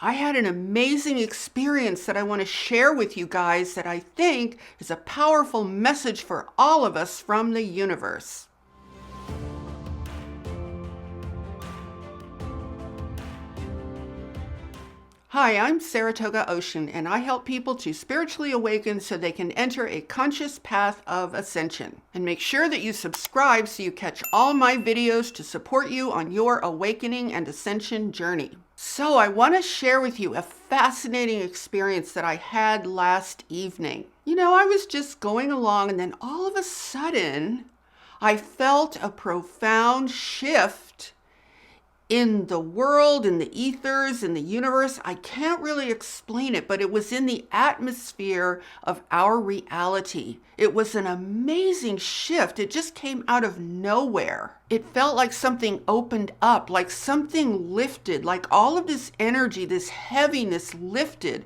I had an amazing experience that I want to share with you guys that I think is a powerful message for all of us from the universe. Hi, I'm Saratoga Ocean, and I help people to spiritually awaken so they can enter a conscious path of ascension. And make sure that you subscribe so you catch all my videos to support you on your awakening and ascension journey. So I want to share with you a fascinating experience that I had last evening. I was just going along, and then all of a sudden, I felt a profound shift in the world, in the ethers, in the universe. I can't really explain it, but it was in the atmosphere of our reality. It was an amazing shift. It just came out of nowhere. It felt like something opened up, like something lifted, like all of this energy, this heaviness lifted.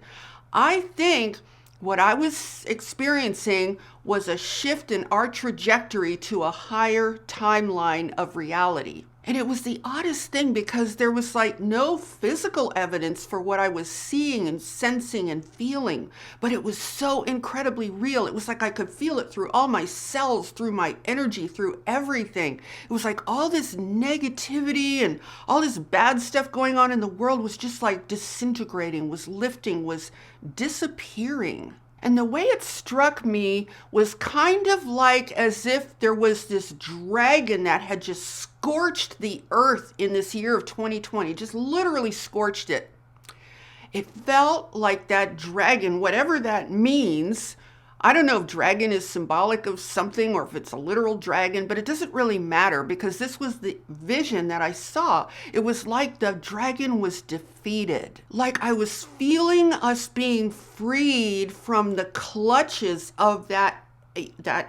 I think what I was experiencing was a shift in our trajectory to a higher timeline of reality. And it was the oddest thing because there was like no physical evidence for what I was seeing and sensing and feeling, but it was so incredibly real. It was like I could feel it through all my cells, through my energy, through everything. It was like all this negativity and all this bad stuff going on in the world was just like disintegrating, was lifting, was disappearing. And the way it struck me was kind of like as if there was this dragon that had just scorched the earth in this year of 2020, just literally scorched it. It felt like that dragon, whatever that means. I don't know if dragon is symbolic of something or if it's a literal dragon, but it doesn't really matter because this was the vision that I saw. It was like the dragon was defeated. Like I was feeling us being freed from the clutches of that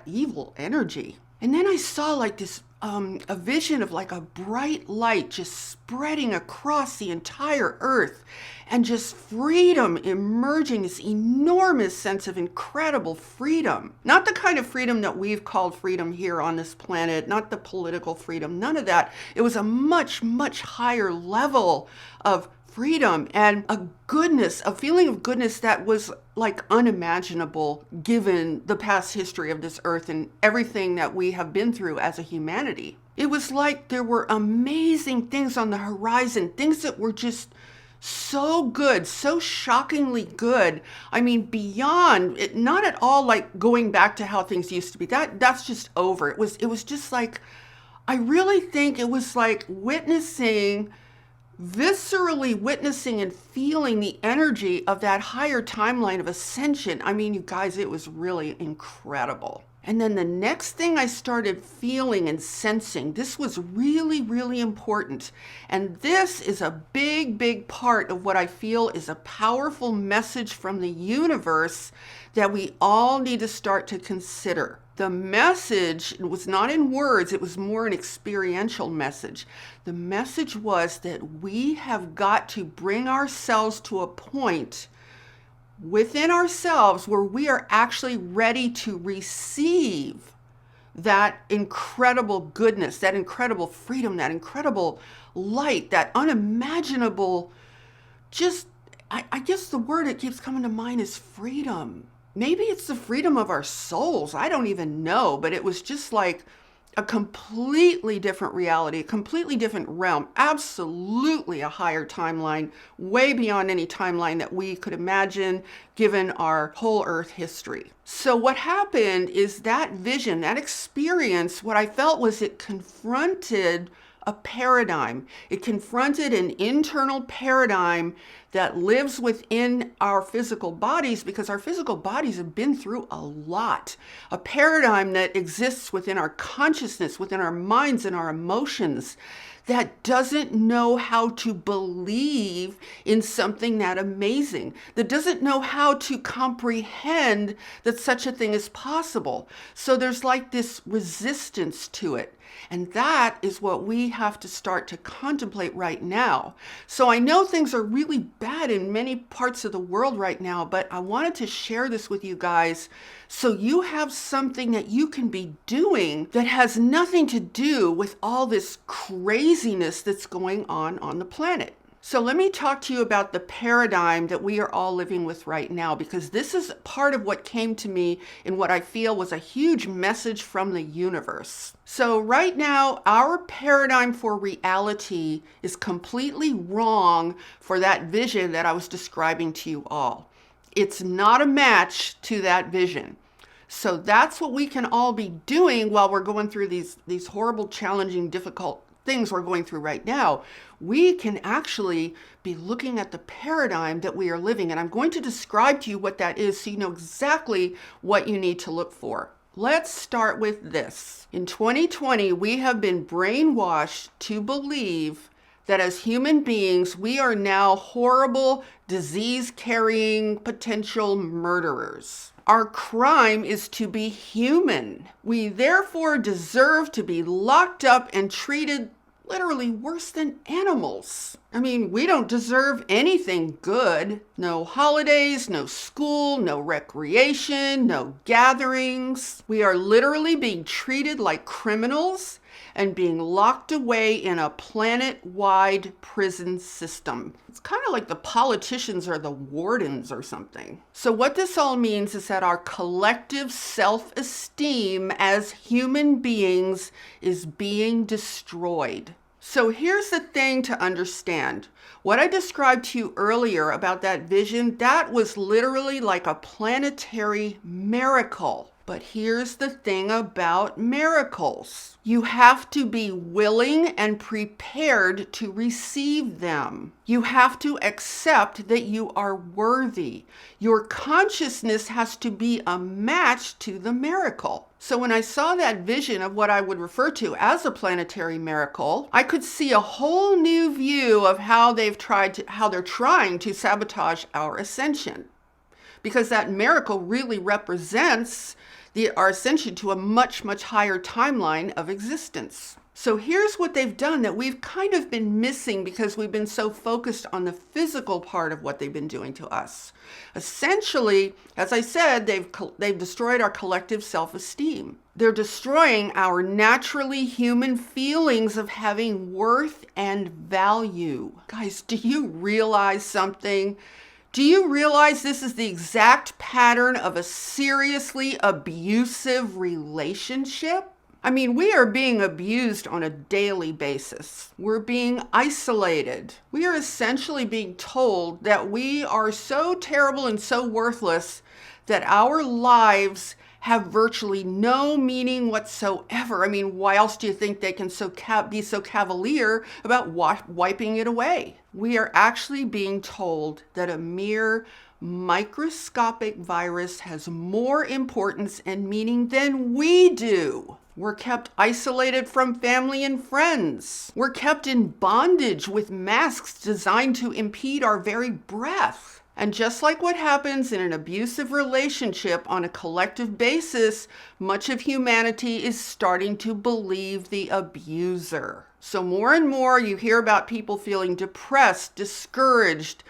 evil energy. And then I saw like this a vision of like a bright light just spreading across the entire earth and just freedom emerging, this enormous sense of incredible freedom. Not the kind of freedom that we've called freedom here on this planet, not the political freedom, none of that. It was a much, much higher level of freedom and a goodness, a feeling of goodness that was like unimaginable given the past history of this earth and everything that we have been through as a humanity. It was like there were amazing things on the horizon, things that were just so good, so shockingly good. I mean, beyond it, not at all like going back to how things used to be. That's just over. It was just like, I really think it was like viscerally witnessing and feeling the energy of that higher timeline of ascension. I mean, you guys, it was really incredible. And then the next thing I started feeling and sensing, this was really, really important. And this is a big, big part of what I feel is a powerful message from the universe that we all need to start to consider. The message was not in words, it was more an experiential message. The message was that we have got to bring ourselves to a point within ourselves where we are actually ready to receive that incredible goodness, that incredible freedom, that incredible light, that unimaginable, just, I guess the word that keeps coming to mind is freedom. Maybe it's the freedom of our souls. I don't even know, but it was just like a completely different reality, a completely different realm, absolutely a higher timeline, way beyond any timeline that we could imagine given our whole Earth history. So what happened is that vision, that experience, what I felt was it confronted a paradigm. It confronted an internal paradigm that lives within our physical bodies because our physical bodies have been through a lot. A paradigm that exists within our consciousness, within our minds and our emotions, that doesn't know how to believe in something that amazing, that doesn't know how to comprehend that such a thing is possible. So there's like this resistance to it. And that is what we have to start to contemplate right now. So I know things are really bad in many parts of the world right now, but I wanted to share this with you guys so you have something that you can be doing that has nothing to do with all this craziness that's going on the planet. So let me talk to you about the paradigm that we are all living with right now, because this is part of what came to me in what I feel was a huge message from the universe. So right now, our paradigm for reality is completely wrong for that vision that I was describing to you all. It's not a match to that vision. So that's what we can all be doing while we're going through these horrible, challenging, difficult things we're going through right now. We can actually be looking at the paradigm that we are living. And I'm going to describe to you what that is so you know exactly what you need to look for. Let's start with this. In 2020, we have been brainwashed to believe that as human beings, we are now horrible, disease-carrying potential murderers. Our crime is to be human. We therefore deserve to be locked up and treated literally worse than animals. I mean, we don't deserve anything good. No holidays, no school, no recreation, no gatherings. We are literally being treated like criminals and being locked away in a planet-wide prison system. It's kind of like the politicians are the wardens or something. So what this all means is that our collective self-esteem as human beings is being destroyed. So here's the thing to understand. What I described to you earlier about that vision, that was literally like a planetary miracle. But here's the thing about miracles. You have to be willing and prepared to receive them. You have to accept that you are worthy. Your consciousness has to be a match to the miracle. So when I saw that vision of what I would refer to as a planetary miracle, I could see a whole new view of how they're trying to sabotage our ascension. Because that miracle really represents our ascension to a much, much higher timeline of existence. So here's what they've done that we've kind of been missing because we've been so focused on the physical part of what they've been doing to us. Essentially, as I said, they've destroyed our collective self-esteem. They're destroying our naturally human feelings of having worth and value. Guys, do you realize something? Do you realize this is the exact pattern of a seriously abusive relationship? I mean, we are being abused on a daily basis. We're being isolated. We are essentially being told that we are so terrible and so worthless that our lives have virtually no meaning whatsoever. I mean, why else do you think they can be so cavalier about wiping it away? We are actually being told that a mere microscopic virus has more importance and meaning than we do. We're kept isolated from family and friends. We're kept in bondage with masks designed to impede our very breath. And just like what happens in an abusive relationship on a collective basis, much of humanity is starting to believe the abuser. So more and more you hear about people feeling depressed, discouraged,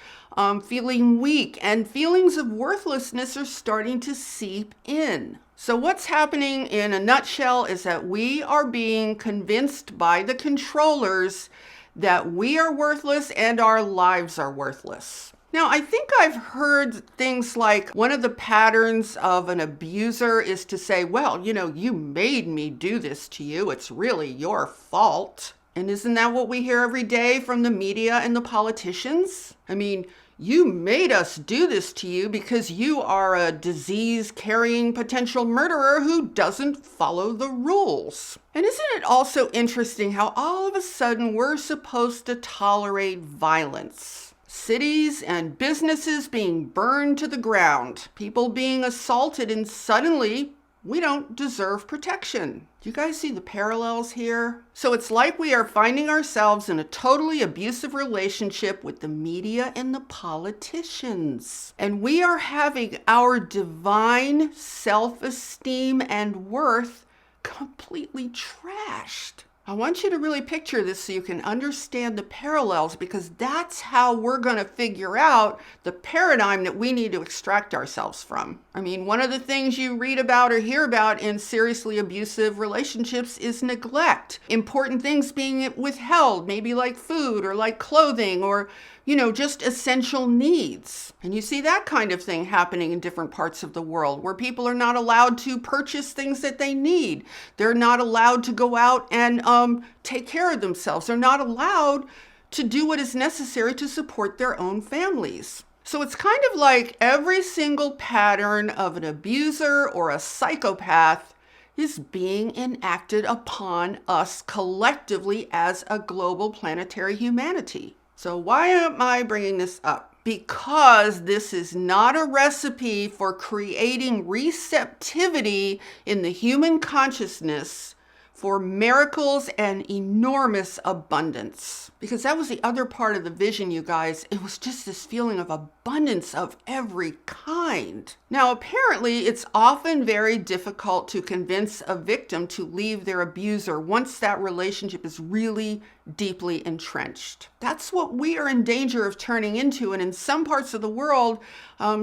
feeling weak, and feelings of worthlessness are starting to seep in. So what's happening in a nutshell is that we are being convinced by the controllers that we are worthless and our lives are worthless. Now, I think I've heard things like one of the patterns of an abuser is to say, well, you made me do this to you. It's really your fault. And isn't that what we hear every day from the media and the politicians? I mean, you made us do this to you because you are a disease-carrying potential murderer who doesn't follow the rules. And isn't it also interesting how all of a sudden we're supposed to tolerate violence? Cities and businesses being burned to the ground, people being assaulted, and suddenly we don't deserve protection. Do you guys see the parallels here? So it's like we are finding ourselves in a totally abusive relationship with the media and the politicians. And we are having our divine self-esteem and worth completely trashed. I want you to really picture this so you can understand the parallels, because that's how we're going to figure out the paradigm that we need to extract ourselves from. I mean, one of the things you read about or hear about in seriously abusive relationships is neglect. Important things being withheld, maybe like food or like clothing or just essential needs. And you see that kind of thing happening in different parts of the world where people are not allowed to purchase things that they need. They're not allowed to go out and take care of themselves. They're not allowed to do what is necessary to support their own families. So it's kind of like every single pattern of an abuser or a psychopath is being enacted upon us collectively as a global planetary humanity. So why am I bringing this up? Because this is not a recipe for creating receptivity in the human consciousness for miracles and enormous abundance. Because that was the other part of the vision, you guys. It was just this feeling of abundance of every kind. Now, apparently, it's often very difficult to convince a victim to leave their abuser once that relationship is really deeply entrenched. That's what we are in danger of turning into. And in some parts of the world,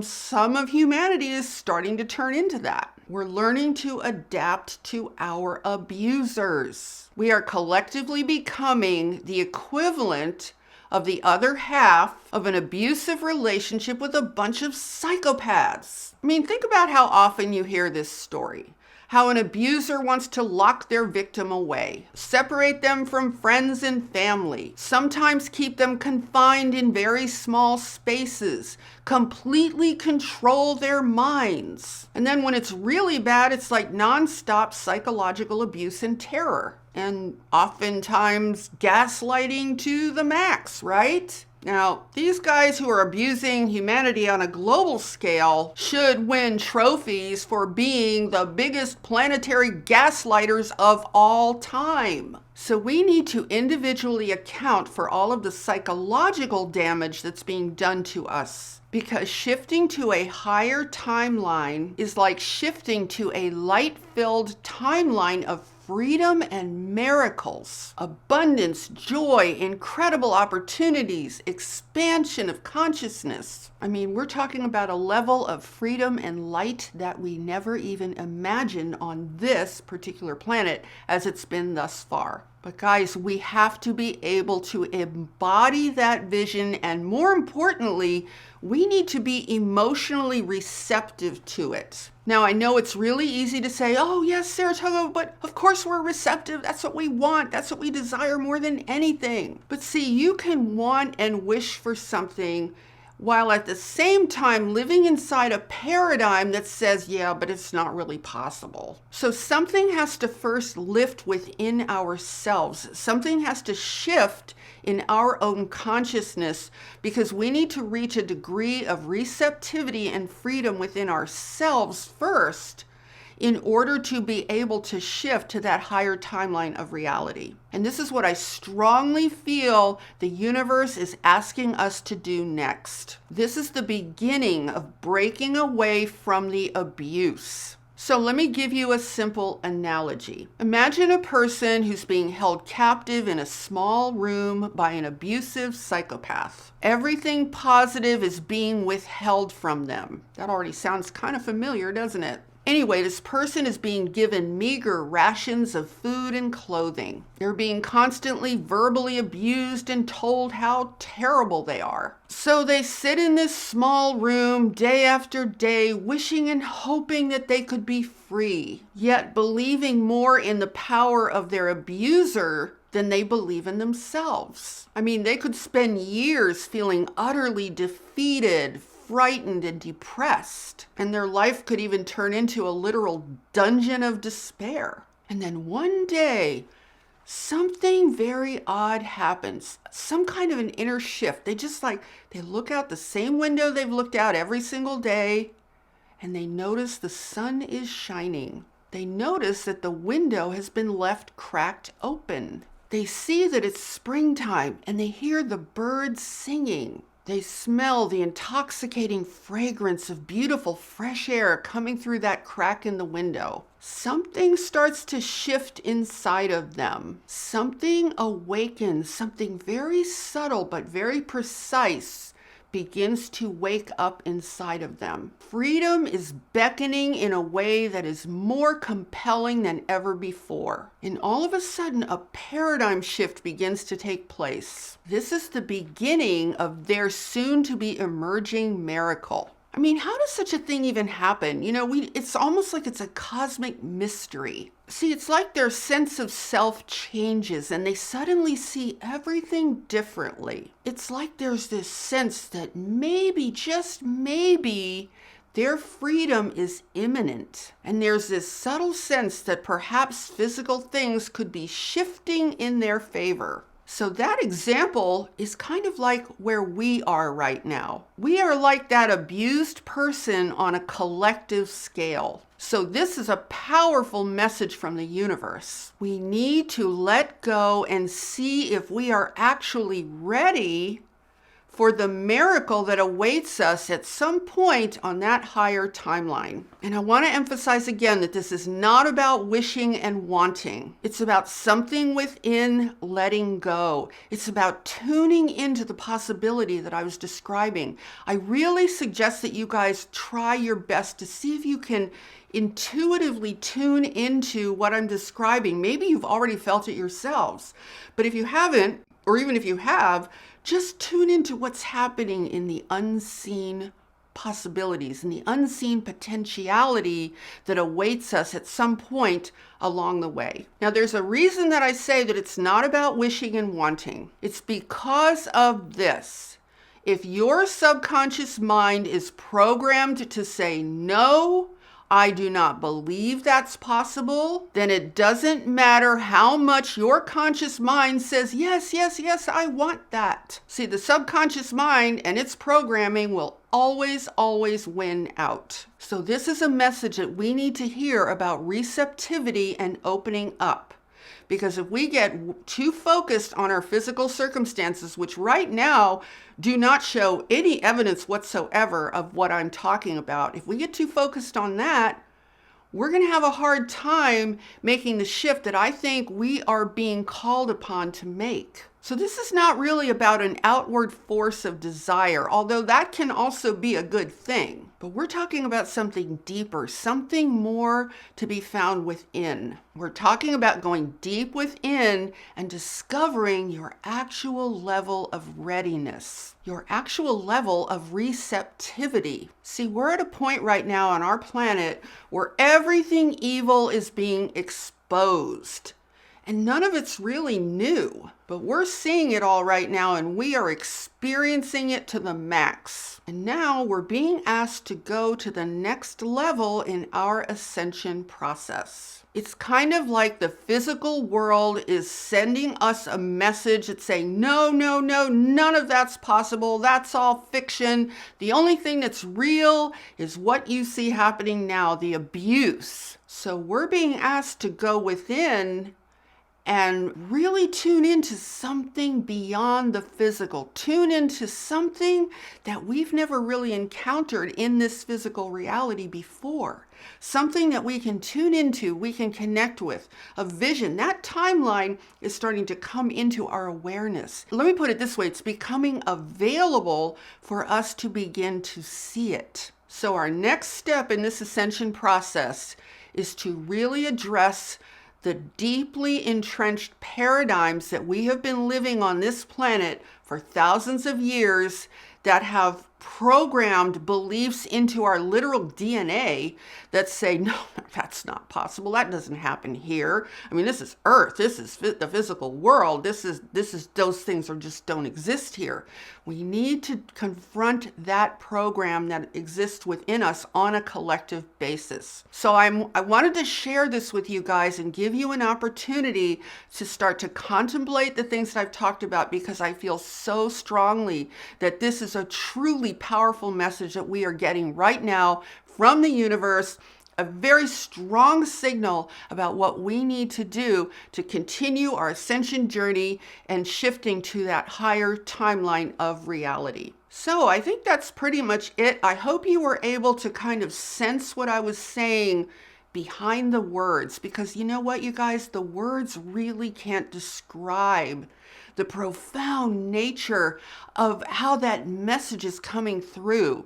some of humanity is starting to turn into that. We're learning to adapt to our abusers. We are collectively becoming the equivalent of the other half of an abusive relationship with a bunch of psychopaths. I mean, think about how often you hear this story. How an abuser wants to lock their victim away, separate them from friends and family, sometimes keep them confined in very small spaces, completely control their minds. And then when it's really bad, it's like nonstop psychological abuse and terror. And oftentimes gaslighting to the max, right? Now, these guys who are abusing humanity on a global scale should win trophies for being the biggest planetary gaslighters of all time. So we need to individually account for all of the psychological damage that's being done to us. Because shifting to a higher timeline is like shifting to a light-filled timeline of freedom and miracles, abundance, joy, incredible opportunities, expansion of consciousness. I mean, we're talking about a level of freedom and light that we never even imagined on this particular planet as it's been thus far. But guys, we have to be able to embody that vision, and more importantly, we need to be emotionally receptive to it. Now, I know it's really easy to say, oh yes, Saratoga, but of course we're receptive. That's what we want. That's what we desire more than anything. But see, you can want and wish for something while at the same time living inside a paradigm that says, yeah, but it's not really possible. So something has to first lift within ourselves. Something has to shift in our own consciousness, because we need to reach a degree of receptivity and freedom within ourselves first in order to be able to shift to that higher timeline of reality. And this is what I strongly feel the universe is asking us to do next. This is the beginning of breaking away from the abuse. So let me give you a simple analogy. Imagine a person who's being held captive in a small room by an abusive psychopath. Everything positive is being withheld from them. That already sounds kind of familiar, doesn't it? Anyway, this person is being given meager rations of food and clothing. They're being constantly verbally abused and told how terrible they are. So they sit in this small room day after day, wishing and hoping that they could be free, yet believing more in the power of their abuser than they believe in themselves. I mean, they could spend years feeling utterly defeated, frightened, and depressed, and their life could even turn into a literal dungeon of despair. And then one day, something very odd happens, some kind of an inner shift. They look out the same window they've looked out every single day, and they notice the sun is shining. They notice that the window has been left cracked open. They see that it's springtime, and they hear the birds singing. They smell the intoxicating fragrance of beautiful fresh air coming through that crack in the window. something starts to shift inside of them. Something awakens, something very subtle but very precise begins to wake up inside of them. Freedom is beckoning in a way that is more compelling than ever before. And all of a sudden, a paradigm shift begins to take place. This is the beginning of their soon-to-be emerging miracle. I mean, how does such a thing even happen? It's almost like it's a cosmic mystery. See, it's like their sense of self changes and they suddenly see everything differently. It's like there's this sense that maybe, just maybe, their freedom is imminent. And there's this subtle sense that perhaps physical things could be shifting in their favor. So that example is kind of like where we are right now. We are like that abused person on a collective scale. So this is a powerful message from the universe. We need to let go and see if we are actually ready for the miracle that awaits us at some point on that higher timeline. And I want to emphasize again that this is not about wishing and wanting. It's about something within letting go. It's about tuning into the possibility that I was describing. I really suggest that you guys try your best to see if you can intuitively tune into what I'm describing. Maybe you've already felt it yourselves, but if you haven't, or even if you have, just tune into what's happening in the unseen possibilities and the unseen potentiality that awaits us at some point along the way. Now, there's a reason that I say that it's not about wishing and wanting. It's because of this. If your subconscious mind is programmed to say no, I do not believe that's possible, then it doesn't matter how much your conscious mind says, yes, yes, yes, I want that. See, the subconscious mind and its programming will always, always win out. So this is a message that we need to hear about receptivity and opening up. Because if we get too focused on our physical circumstances, which right now do not show any evidence whatsoever of what I'm talking about, if we get too focused on that, we're going to have a hard time making the shift that I think we are being called upon to make. So this is not really about an outward force of desire, although that can also be a good thing. But we're talking about something deeper, something more to be found within. We're talking about going deep within and discovering your actual level of readiness, your actual level of receptivity. See, we're at a point right now on our planet where everything evil is being exposed. And none of it's really new, but we're seeing it all right now and we are experiencing it to the max. And now we're being asked to go to the next level in our ascension process. It's kind of like the physical world is sending us a message that's saying, no, no, no, none of that's possible. That's all fiction. The only thing that's real is what you see happening now, the abuse. So we're being asked to go within and really tune into something beyond the physical. Tune into something that we've never really encountered in this physical reality before. Something that we can tune into, we can connect with. A vision. That timeline is starting to come into our awareness. Let me put it this way. It's becoming available for us to begin to see it. So our next step in this ascension process is to really address the deeply entrenched paradigms that we have been living on this planet for thousands of years that have programmed beliefs into our literal DNA that say, no, that's not possible. That doesn't happen here. I mean, this is Earth. This is the physical world. This is those things are just don't exist here. We need to confront that program that exists within us on a collective basis. So I wanted to share this with you guys and give you an opportunity to start to contemplate the things that I've talked about, because I feel so strongly that this is a truly powerful message that we are getting right now from the universe, a very strong signal about what we need to do to continue our ascension journey and shifting to that higher timeline of reality. So I think that's pretty much it. I hope you were able to kind of sense what I was saying behind the words, because you know what, you guys, the words really can't describe the profound nature of how that message is coming through.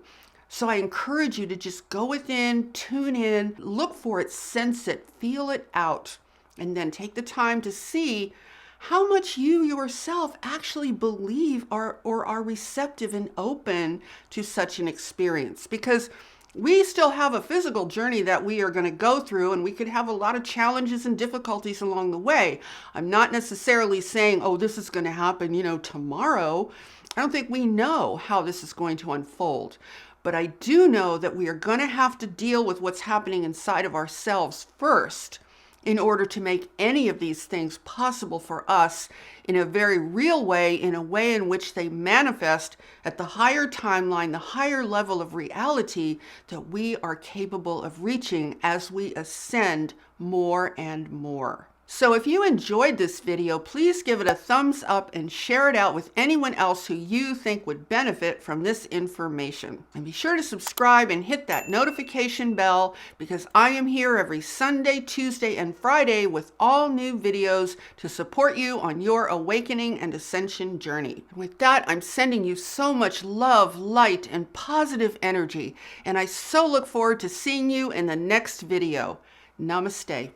So I encourage you to just go within, tune in, look for it, sense it, feel it out, and then take the time to see how much you yourself actually believe or are receptive and open to such an experience. Because we still have a physical journey that we are going to go through, and we could have a lot of challenges and difficulties along the way. I'm not necessarily saying, oh, this is going to happen, tomorrow. I don't think we know how this is going to unfold. But I do know that we are going to have to deal with what's happening inside of ourselves first in order to make any of these things possible for us in a very real way, in a way in which they manifest at the higher timeline, the higher level of reality that we are capable of reaching as we ascend more and more. So if you enjoyed this video, please give it a thumbs up and share it out with anyone else who you think would benefit from this information. And be sure to subscribe and hit that notification bell, because I am here every Sunday, Tuesday, and Friday with all new videos to support you on your awakening and ascension journey. And with that, I'm sending you so much love, light, and positive energy. And I so look forward to seeing you in the next video. Namaste.